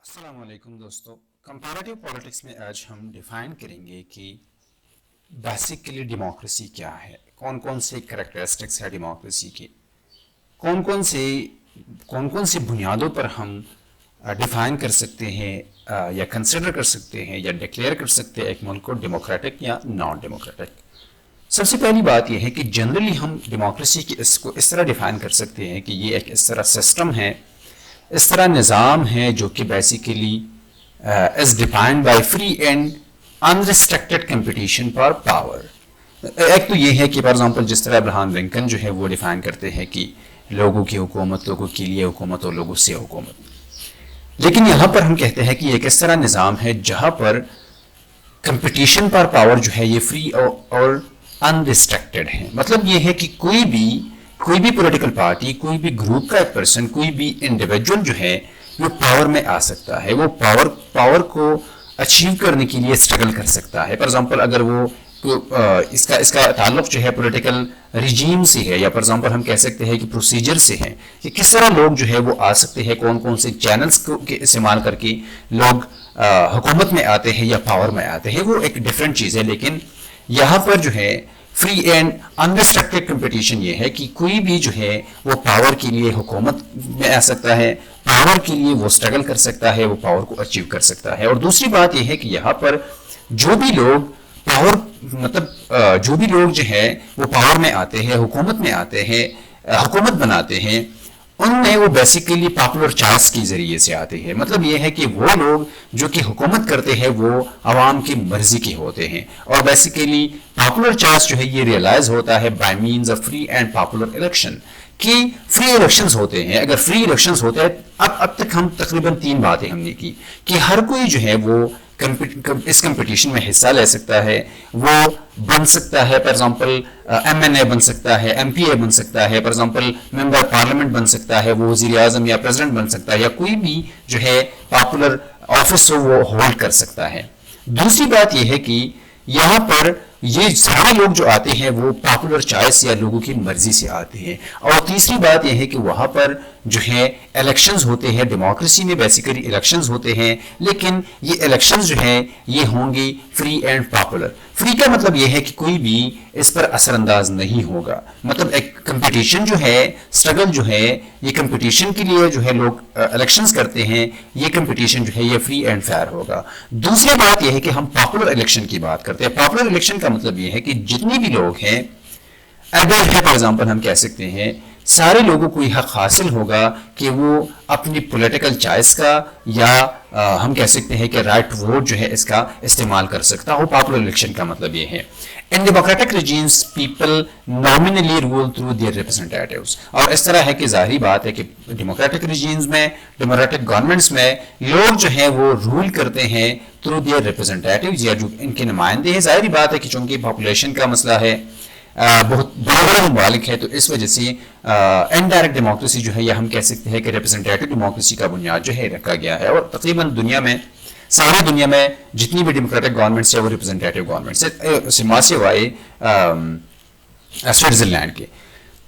السلام علیکم دوستو، کمپیریٹیو پولیٹکس میں آج ہم ڈیفائن کریں گے کہ بیسیکلی ڈیموکریسی کیا ہے، کون کون سے کریکٹرسٹکس ہے ڈیموکریسی کے، کون کون سی بنیادوں پر ہم ڈیفائن کر سکتے ہیں یا کنسیڈر کر سکتے ہیں یا ڈکلیئر کر سکتے ہیں ایک ملک کو ڈیموکریٹک یا نان ڈیموکریٹک۔ سب سے پہلی بات یہ ہے کہ جنرلی ہم ڈیموکریسی کی اس کو اس طرح ڈیفائن کر سکتے ہیں کہ یہ ایک اس طرح سسٹم ہے، اس طرح نظام ہے جو کہ basically is defined by free and unrestricted competition for power. ایک تو یہ ہے کہ فار ایگزامپل جس طرح ابراہم لنکن جو ہے وہ ڈیفائن کرتے ہیں کہ لوگوں کی حکومت، لوگوں کے لیے حکومت اور لوگوں سے حکومت، لیکن یہاں پر ہم کہتے ہیں کہ ایک اس طرح نظام ہے جہاں پر کمپٹیشن فار پاور جو ہے یہ فری اور انریسٹرکٹیڈ ہے۔ مطلب یہ ہے کہ کوئی بھی پولیٹیکل پارٹی، کوئی بھی گروپ کا ایک پرسن، کوئی بھی انڈیویجول جو ہے وہ پاور میں آ سکتا ہے، وہ پاور کو اچیو کرنے کے لیے اسٹرگل کر سکتا ہے۔ فار ایگزامپل اگر وہ اس کا تعلق جو ہے پولیٹیکل ریجیم سے ہے، یا فار ایگزامپل ہم کہہ سکتے ہیں کہ پروسیجر سے ہے کہ کس طرح لوگ جو ہے وہ آ سکتے ہیں، کون کون سے چینلز کو استعمال کر کے لوگ حکومت میں آتے ہیں یا پاور میں آتے ہیں، وہ ایک ڈفرینٹ چیز ہے۔ لیکن یہاں پر جو ہے فری اینڈ انریسٹرکٹیڈ کمپٹیشن یہ ہے کہ کوئی بھی جو ہے وہ پاور کے لیے حکومت میں آ سکتا ہے، پاور کے لیے وہ اسٹرگل کر سکتا ہے، وہ پاور کو اچیو کر سکتا ہے۔ اور دوسری بات یہ ہے کہ یہاں پر جو بھی لوگ جو ہے وہ پاور میں آتے ہیں، حکومت میں آتے ہیں، حکومت بناتے ہیں، ان میں وہ بیسیکلی پاپولر چوائس کے ذریعے سے آتے ہیں۔ مطلب یہ ہے کہ وہ لوگ جو کہ حکومت کرتے ہیں وہ عوام کی مرضی کے ہوتے ہیں، اور بیسیکلی پاپولر چوائس جو ہے یہ ریئلائز ہوتا ہے by means of free and popular election, کہ فری الیکشنز ہوتے ہیں۔ اگر فری الیکشنز ہوتے ہیں، اب تک ہم تقریباً 3 باتیں ہم نے کی کہ ہر کوئی جو ہے وہ اس کمپٹیشن میں حصہ لے سکتا ہے، وہ بن سکتا ہے، فار ایگزامپل ایم این اے بن سکتا ہے، ایم پی اے بن سکتا ہے، فار ایگزامپل ممبر پارلیمنٹ بن سکتا ہے، وہ وزیر اعظم یا پریزیڈنٹ بن سکتا ہے، یا کوئی بھی جو ہے پاپولر آفس ہو وہ ہولڈ کر سکتا ہے۔ دوسری بات یہ ہے کہ یہاں پر یہ سارے لوگ جو آتے ہیں وہ پاپولر چوائس یا لوگوں کی مرضی سے آتے ہیں۔ اور تیسری بات یہ ہے کہ وہاں پر جو ہے الیکشنز ہوتے ہیں، ڈیموکریسی میں بیسیکلی الیکشنز ہوتے ہیں، لیکن یہ الیکشنز جو ہیں یہ ہوں گی فری اینڈ پاپولر۔ فری کا مطلب یہ ہے کہ کوئی بھی اس پر اثر انداز نہیں ہوگا، مطلب ایک کمپٹیشن جو ہے، اسٹرگل جو ہے، یہ کمپٹیشن کے لیے جو ہے لوگ الیکشنز کرتے ہیں، یہ کمپٹیشن جو ہے یہ فری اینڈ فیئر ہوگا۔ دوسری بات یہ ہے کہ ہم پاپولر الیکشن کی بات کرتے ہیں۔ پاپولر الیکشن کا مطلب یہ ہے کہ جتنے بھی لوگ ہیں، اگر ہے فار ایگزامپل ہم کہہ سکتے ہیں سارے لوگوں کو یہ حق حاصل ہوگا کہ وہ اپنی پولیٹیکل چوائس کا یا ہم کہہ سکتے ہیں کہ رائٹ ووٹ جو ہے اس کا استعمال کر سکتا ہو۔ پاپولر الیکشن کا مطلب یہ ہے in democratic regimes people nominally rule through their representatives. اور اس طرح ہے کہ ظاہری بات ہے کہ ڈیموکریٹک ریجیمز میں، ڈیموکریٹک گورنمنٹس میں لوگ جو ہیں وہ رول کرتے ہیں تھرو دیئر ریپرزنٹیٹیوز، یا جو ان کے نمائندے ہیں۔ ظاہری بات ہے کہ چونکہ پاپولیشن کا مسئلہ ہے، بہت بڑا بڑا ممالک ہے، تو اس وجہ سے انڈائریکٹ ڈیموکریسی جو ہے یا ہم کہہ سکتے ہیں کہ ریپرزنٹیٹیو ڈیموکریسی کا بنیاد جو ہے رکھا گیا ہے۔ اور تقریباً ساری دنیا میں جتنی بھی ڈیموکریٹک گورنمنٹس ہے وہ ریپرزنٹیٹیو گورنمنٹس ہے، سوائے سوئٹزرلینڈ کے۔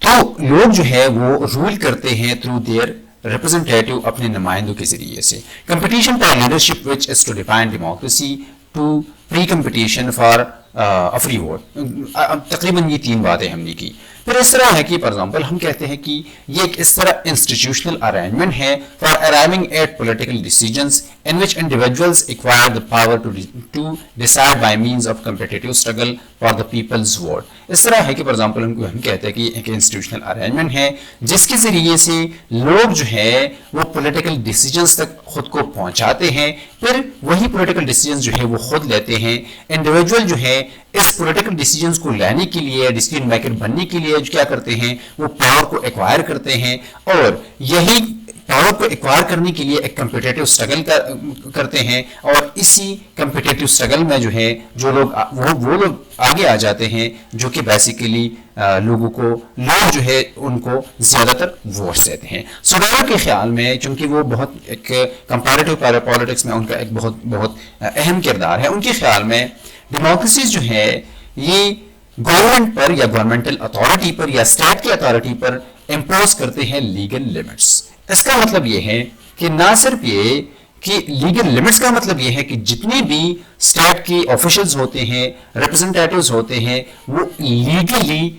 تو لوگ جو ہے وہ رول کرتے ہیں تھرو دیئر ریپرزنٹیٹیو، اپنے نمائندوں کے ذریعے سے۔ Competition for leadership which is to define democracy to free competition for free vote. تقریباً یہ 3 باتیں ہم نے کی۔ پھر اس طرح ہے کہ فار ایگزامپل ہم کہتے ہیں کہ یہ ایک اس طرح انسٹیٹیوشنل ارینجمنٹ ہے for arriving at political decisions in which individuals acquire the power to decide by means of competitive struggle for the people's vote. اس طرح ہے کہ فار ایگزامپل ہم کہتے ہیں کہ یہ ایک انسٹیٹیوشنل ارینجمنٹ ہے جس کے ذریعے سے لوگ جو ہے وہ پولیٹیکل ڈیسیجنز تک خود کو پہنچاتے ہیں، پھر وہی پولیٹیکل ڈیسیجنز جو ہے وہ خود لیتے ہیں۔ انڈیویجول جو ہے اس پولیٹیکل ڈیسیجنز کو لینے کے لیے، ڈیسیجن میکر بننے کے لیے کیا کرتے ہیں، وہ پاور کو ایکوائر کرتے ہیں، اور یہی پاور کو ایکوائر کرنے کے لیے ایک کمپٹیٹیو اسٹرگل کرتے ہیں، اور اسی کمپٹیٹیو اسٹرگل میں جو ہے جو لوگ وہ لوگ آگے آ جاتے ہیں جو کہ بیسیکلی لوگ جو ہے ان کو زیادہ تر ووٹس دیتے ہیں۔ سوڈارا کے خیال میں، چونکہ وہ بہت ایک کمپیریٹیو پالیٹکس میں ان کا ایک بہت اہم کردار ہے، ان کے خیال میں ڈیموکریسیز جو ہے یہ گورنمنٹ پر یا گورنمنٹل اتھارٹی پر یا اسٹیٹ کی اتھارٹی پر امپوز کرتے ہیں لیگل لمٹس۔ اس کا مطلب یہ ہے کہ نہ صرف یہ کہ لیگل لمٹس کا مطلب یہ ہے کہ جتنے بھی اسٹیٹ کے آفیشلز ہوتے ہیں، ریپرزنٹیٹیوز ہوتے ہیں، وہ لیگلی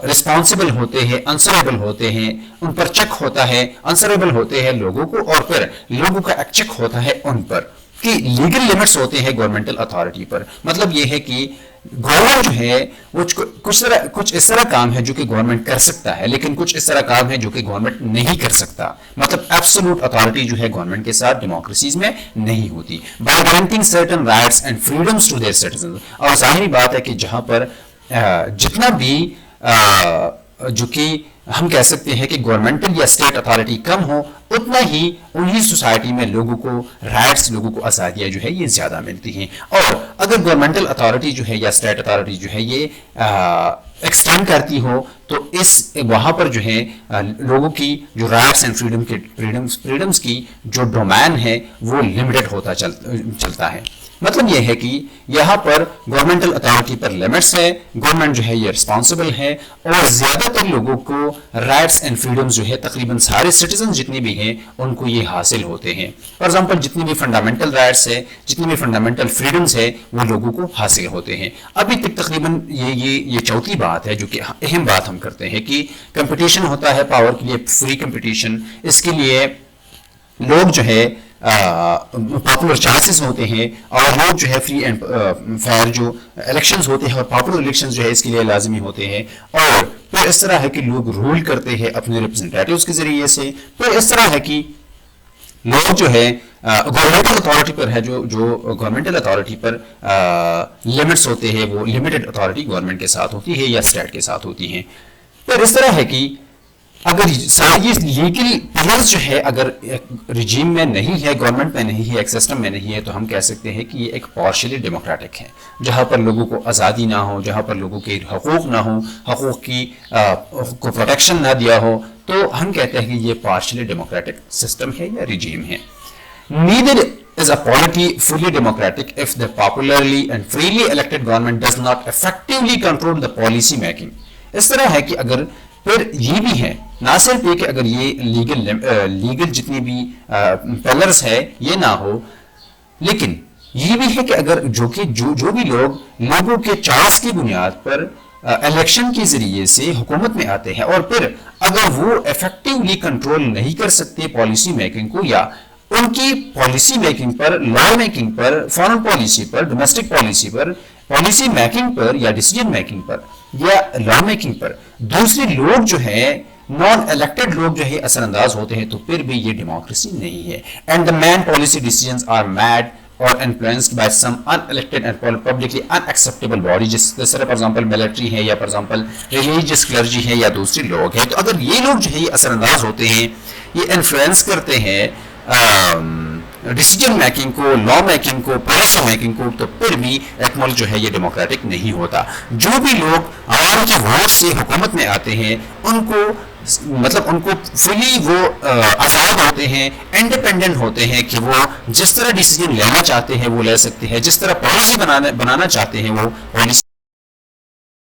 رسپانسبل ہوتے ہیں، انسریبل ہوتے ہیں، ان پر چیک ہوتا ہے، انسریبل ہوتے ہیں لوگوں کو، اور پھر لوگوں کا ایک چیک ہوتا ہے ان پر کہ لیگل لمٹس ہوتے ہیں گورنمنٹل اتھارٹی پر. مطلب یہ ہے کہ گورنمنٹ جو ہے وہ کچھ اس طرح کام ہے جو کہ گورنمنٹ کر سکتا ہے، لیکن کچھ اس طرح کام ہے جو کہ گورنمنٹ نہیں کر سکتا. مطلب ایبسولوٹ اتھارٹی جو ہے گورنمنٹ کے ساتھ ڈیموکریسیز میں نہیں ہوتی. By granting certain rights and freedoms to their citizens, اور ظاہری بات ہے کہ جہاں پر جتنا بھی جو کہ ہم کہہ سکتے ہیں کہ گورنمنٹل یا اسٹیٹ اتھارٹی کم ہو، اتنا ہی انہی سوسائٹی میں لوگوں کو رائٹس، لوگوں کو آزادیاں جو ہے یہ زیادہ ملتی ہیں. اور اگر گورنمنٹل اتھارٹی جو ہے یا اسٹیٹ اتھارٹی جو ہے یہ ایکسٹینڈ کرتی ہو تو اس وہاں پر جو ہے لوگوں کی جو رائٹس اینڈ فریڈمز کی جو ڈومین ہے وہ لمیٹڈ ہوتا چلتا ہے. مطلب یہ ہے کہ یہاں پر گورنمنٹل اتھارٹی پر لمٹس ہے، گورنمنٹ جو ہے یہ رسپانسبل ہے، اور زیادہ تر لوگوں کو رائٹس اینڈ فریڈمز جو ہے تقریباً سارے سٹیزنز جتنے بھی ہیں ان کو یہ حاصل ہوتے ہیں. فار ایگزامپل جتنی بھی فنڈامنٹل رائٹس ہے، جتنی بھی فنڈامنٹل فریڈمز ہے وہ لوگوں کو حاصل ہوتے ہیں. ابھی تک تقریباً یہ چوتھی بات ہے جو کہ اہم بات ہم کرتے ہیں کہ کمپٹیشن ہوتا ہے پاور کے لیے، فری کمپٹیشن. اس کے لیے لوگ جو ہے پاپولر چانسز ہوتے ہیں، اور لوگ جو ہے فری اینڈ فیئر جو الیکشنز ہوتے ہیں اور پاپولر الیکشنز جو ہے اس کے لیے لازمی ہوتے ہیں. اور پھر اس طرح ہے کہ لوگ رول کرتے ہیں اپنے ریپرزنٹیٹیوز کے ذریعے سے. پھر اس طرح ہے کہ لوگ جو ہے گورنمنٹل اتھارٹی پر ہے، جو گورنمنٹل اتھارٹی پر لمٹس ہوتے ہیں وہ لمیٹڈ اتھارٹی گورنمنٹ کے ساتھ ہوتی ہے یا اسٹیٹ کے ساتھ ہوتی ہیں. پھر اس طرح ہے کہ اگر یہ لیگل پلرز جو ہے اگر رجیم میں نہیں ہے، گورنمنٹ میں نہیں ہے، ایک سسٹم میں نہیں ہے، تو ہم کہہ سکتے ہیں کہ یہ ایک پارشلی ڈیموکریٹک ہے. جہاں پر لوگوں کو آزادی نہ ہو، جہاں پر لوگوں کے حقوق نہ ہوں، حقوق کی کو پروٹیکشن نہ دیا ہو، تو ہم کہتے ہیں کہ یہ پارشلی ڈیموکریٹک سسٹم ہے یا رجیم ہے. Neither is a polity fully democratic if the popularly and freely elected government does not effectively control the policy making. اس طرح ہے کہ اگر پھر یہ بھی ہے نہ صرف یہ کہ اگر یہ لیگل جتنی بھی پلرز ہے یہ نہ ہو، لیکن یہ بھی ہے کہ اگر جو بھی لوگوں کے چوائس کی بنیاد پر الیکشن کے ذریعے سے حکومت میں آتے ہیں، اور پھر اگر وہ ایفیکٹولی کنٹرول نہیں کر سکتے پالیسی میکنگ کو، یا ان کی پالیسی میکنگ پر، لا میکنگ پر، فارن پالیسی پر، ڈومیسٹک پالیسی پر، پالیسی میکنگ پر یا ڈیسیجن میکنگ پر یا لا میکنگ پر دوسرے لوگ جو ہے نان الیکٹڈ لوگ جو ہے اثر انداز ہوتے ہیں، تو پھر بھی یہ ڈیموکریسی نہیں ہے. And the main policy decisions are made or influenced by some unelected and publicly unacceptable body، جس طرح پر ایگزامپل ملٹری ہے یا پر ایگزامپل ریلیجیس کلرجی ہے یا دوسرے لوگ ہیں. تو اگر یہ لوگ جو ہے یہ اثر انداز ہوتے ہیں، یہ انفلوئنس کرتے ہیں ڈیسیجن میکنگ کو، لا میکنگ کو، پالیسی میکنگ کو، تو پھر بھی ایک ملک جو ہے یہ ڈیموکریٹک نہیں ہوتا. جو بھی لوگ عوام کی ووٹ سے حکومت میں آتے ہیں ان کو فلی وہ آزاد ہوتے ہیں، انڈیپینڈنٹ ہوتے ہیں کہ وہ جس طرح ڈیسیجن لینا چاہتے ہیں وہ لے سکتے ہیں، جس طرح پالیسی بنانا چاہتے ہیں وہ پالیسی